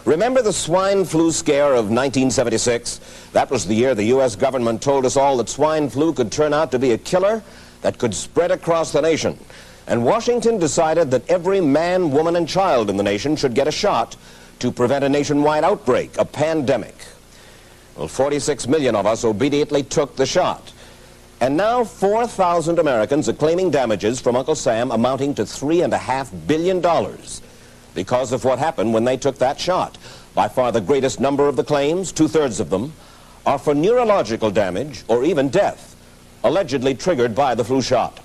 Remember the swine flu scare of 1976? That was the year the U.S. government told us all that swine flu could turn out to be a killer that could spread across the nation. And Washington decided that every man, woman, and child in the nation should get a shot to prevent a nationwide outbreak, a pandemic. Well, 46 million of us obediently took the shot. And now 4,000 Americans are claiming damages from Uncle Sam amounting to $3.5 billion because of what happened when they took that shot. By far the greatest number of the claims, 2/3 of them, are for neurological damage or even death, allegedly triggered by the flu shot.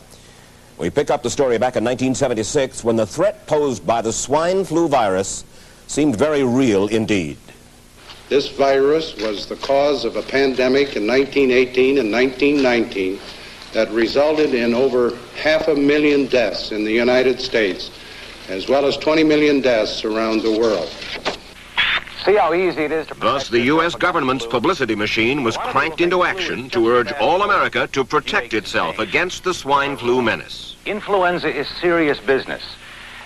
We pick up the story back in 1976 when the threat posed by the swine flu virus seemed very real indeed. This virus was the cause of a pandemic in 1918 and 1919 that resulted in over 500,000 deaths in the United States, as well as 20 million deaths around the world. See how easy it is to... Thus, the U.S. government's publicity machine was cranked into action to urge all America to protect itself against the swine flu menace. Influenza is serious business.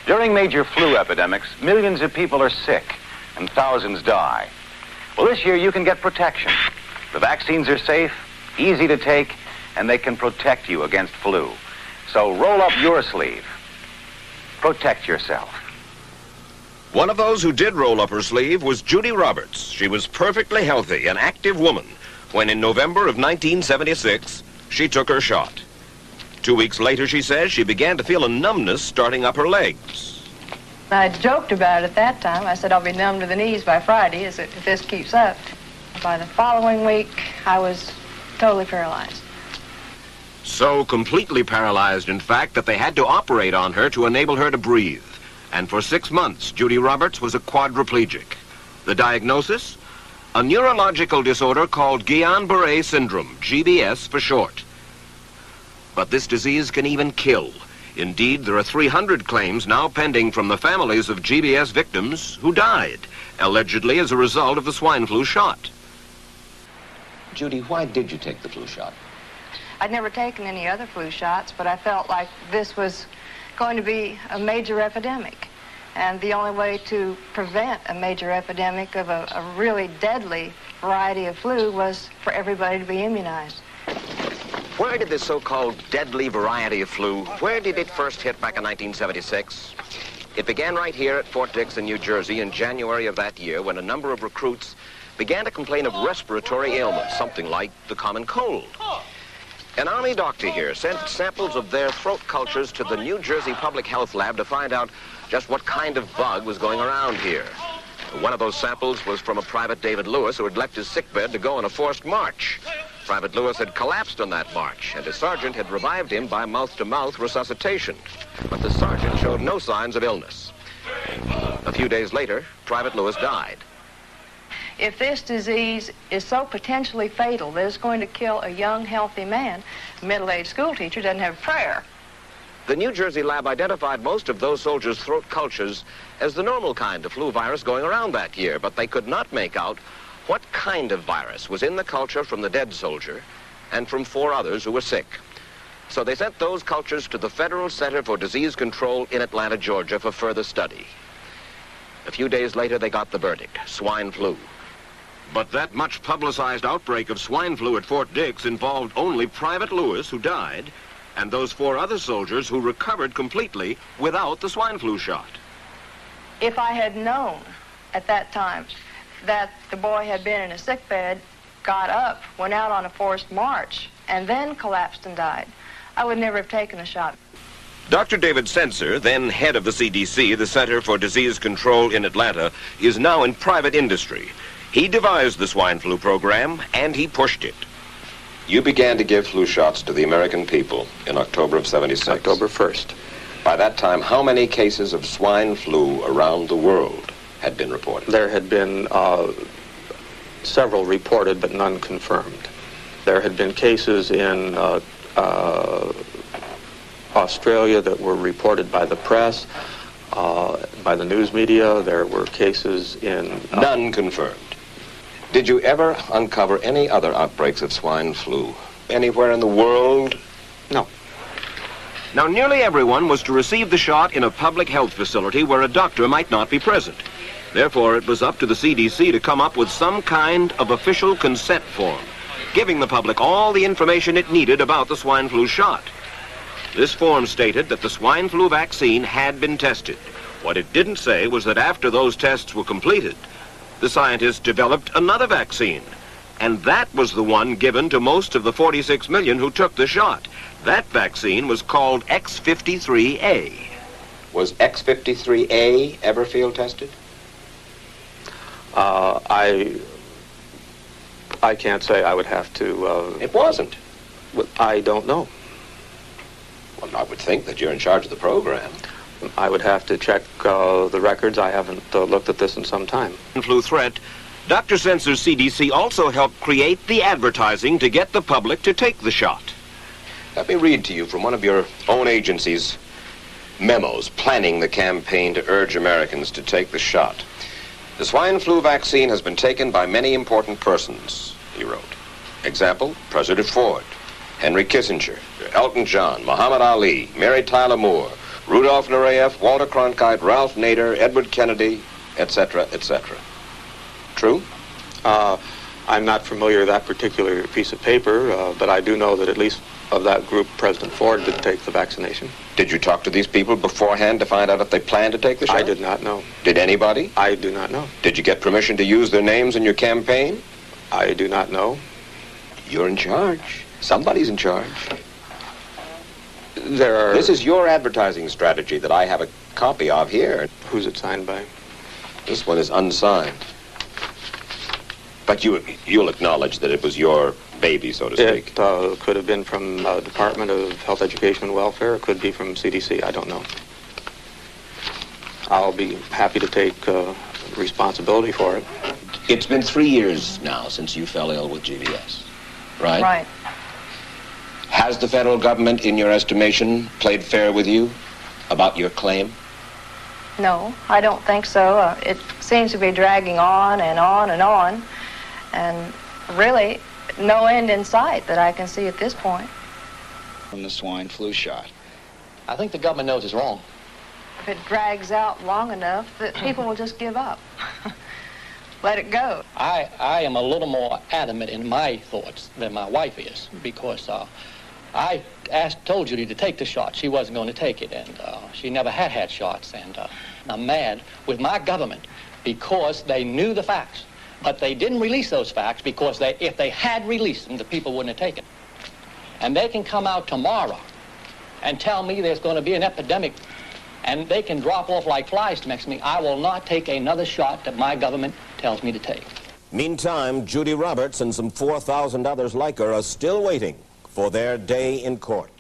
During major flu epidemics, millions of people are sick and thousands die. Well, this year you can get protection. The vaccines are safe, easy to take, and they can protect you against flu. So roll up your sleeve. Protect yourself. One of those who did roll up her sleeve was Judy Roberts. She was perfectly healthy, an active woman, when in November of 1976, she took her shot. 2 weeks later, she says, she began to feel a numbness starting up her legs. I joked about it at that time. I said I'll be numb to the knees by Friday if this keeps up. By the following week, I was totally paralyzed. So completely paralyzed, in fact, that they had to operate on her to enable her to breathe. And for 6 months, Judy Roberts was a quadriplegic. The diagnosis? A neurological disorder called Guillain-Barré syndrome, GBS for short. But this disease can even kill. Indeed, there are 300 claims now pending from the families of GBS victims who died, allegedly as a result of the swine flu shot. Judy, why did you take the flu shot? I'd never taken any other flu shots, but I felt like this was going to be a major epidemic. And the only way to prevent a major epidemic of a really deadly variety of flu was for everybody to be immunized. Where did this so-called deadly variety of flu, where did it first hit back in 1976? It began right here at Fort Dix in New Jersey in January of that year when a number of recruits began to complain of respiratory ailments, something like the common cold. An Army doctor here sent samples of their throat cultures to the New Jersey Public Health Lab to find out just what kind of bug was going around here. One of those samples was from a Private David Lewis who had left his sickbed to go on a forced march. Private Lewis had collapsed on that march, and his sergeant had revived him by mouth-to-mouth resuscitation. But the sergeant showed no signs of illness. A few days later, Private Lewis died. If this disease is so potentially fatal that it's going to kill a young, healthy man, a middle-aged school teacher doesn't have a prayer. The New Jersey lab identified most of those soldiers' throat cultures as the normal kind of flu virus going around that year, but they could not make out what kind of virus was in the culture from the dead soldier and from 4 others who were sick. So they sent those cultures to the Federal Center for Disease Control in Atlanta, Georgia for further study. A few days later, they got the verdict, swine flu. But that much publicized outbreak of swine flu at Fort Dix involved only Private Lewis, who died, and those 4 other soldiers who recovered completely without the swine flu shot. If I had known at that time that the boy had been in a sick bed, got up, went out on a forced march, and then collapsed and died, I would never have taken the shot. Dr. David Senser, then head of the CDC, the Center for Disease Control in Atlanta, is now in private industry. He devised the swine flu program, and he pushed it. You began to give flu shots to the American people in October of '76. October 1st. By that time, how many cases of swine flu around the world had been reported? There had been several reported, but none confirmed. There had been cases in Australia that were reported by the press, by the news media. There were cases in... None confirmed. Did you ever uncover any other outbreaks of swine flu anywhere in the world? No. Now, nearly everyone was to receive the shot in a public health facility where a doctor might not be present. Therefore, it was up to the CDC to come up with some kind of official consent form, giving the public all the information it needed about the swine flu shot. This form stated that the swine flu vaccine had been tested. What it didn't say was that after those tests were completed, the scientists developed another vaccine. And that was the one given to most of the 46 million who took the shot. That vaccine was called X53A. Was X53A ever field tested? I can't say. I would have to... It wasn't. I don't know. Well, I would think that you're in charge of the program. I would have to check the records. I haven't looked at this in some time. Flu threat. Dr. Sensor's CDC also helped create the advertising to get the public to take the shot. Let me read to you from one of your own agency's memos planning the campaign to urge Americans to take the shot. The swine flu vaccine has been taken by many important persons, he wrote. Example, President Ford, Henry Kissinger, Elton John, Muhammad Ali, Mary Tyler Moore, Rudolph Nureyev, Walter Cronkite, Ralph Nader, Edward Kennedy, etc., etc. True? I'm not familiar with that particular piece of paper, but I do know that at least of that group, President Ford did take the vaccination. Did you talk to these people beforehand to find out if they planned to take the shot? I did not know. Did anybody? I do not know. Did you get permission to use their names in your campaign? I do not know. You're in charge. Somebody's in charge. This is your advertising strategy that I have a copy of here. Who's it signed by? This one is unsigned. But you'll acknowledge that it was your baby, so to speak. It could have been from Department of Health, Education, and Welfare. It could be from CDC. I don't know. I'll be happy to take responsibility for it. It's been 3 years now since you fell ill with GBS, right? Right. Has the federal government, in your estimation, played fair with you about your claim? No, I don't think so. It seems to be dragging on and on and on, and really no end in sight that I can see at this point. From the swine flu shot. I think the government knows it's wrong. If it drags out long enough, that people will just give up. Let it go. I am a little more adamant in my thoughts than my wife is, because I told Judy to take the shot. She wasn't going to take it, and she never had shots, and I'm mad with my government because they knew the facts, but they didn't release those facts because if they had released them, the people wouldn't have taken. And they can come out tomorrow and tell me there's going to be an epidemic, and they can drop off like flies next to me. I will not take another shot that my government tells me to take. Meantime, Judy Roberts and some 4,000 others like her are still waiting for their day in court.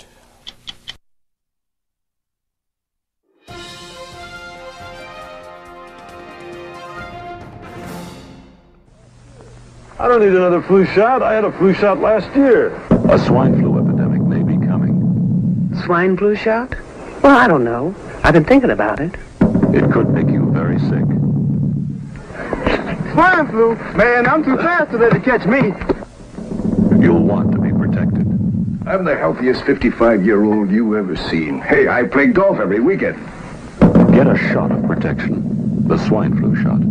I don't need another flu shot. I had a flu shot last year. A swine flu epidemic may be coming. Swine flu shot? Well, I don't know. I've been thinking about it. It could make you very sick. Swine flu? Man, I'm too fast to let it catch me. You'll want to be protected. I'm the healthiest 55-year-old you ever seen. Hey, I play golf every weekend. Get a shot of protection. The swine flu shot.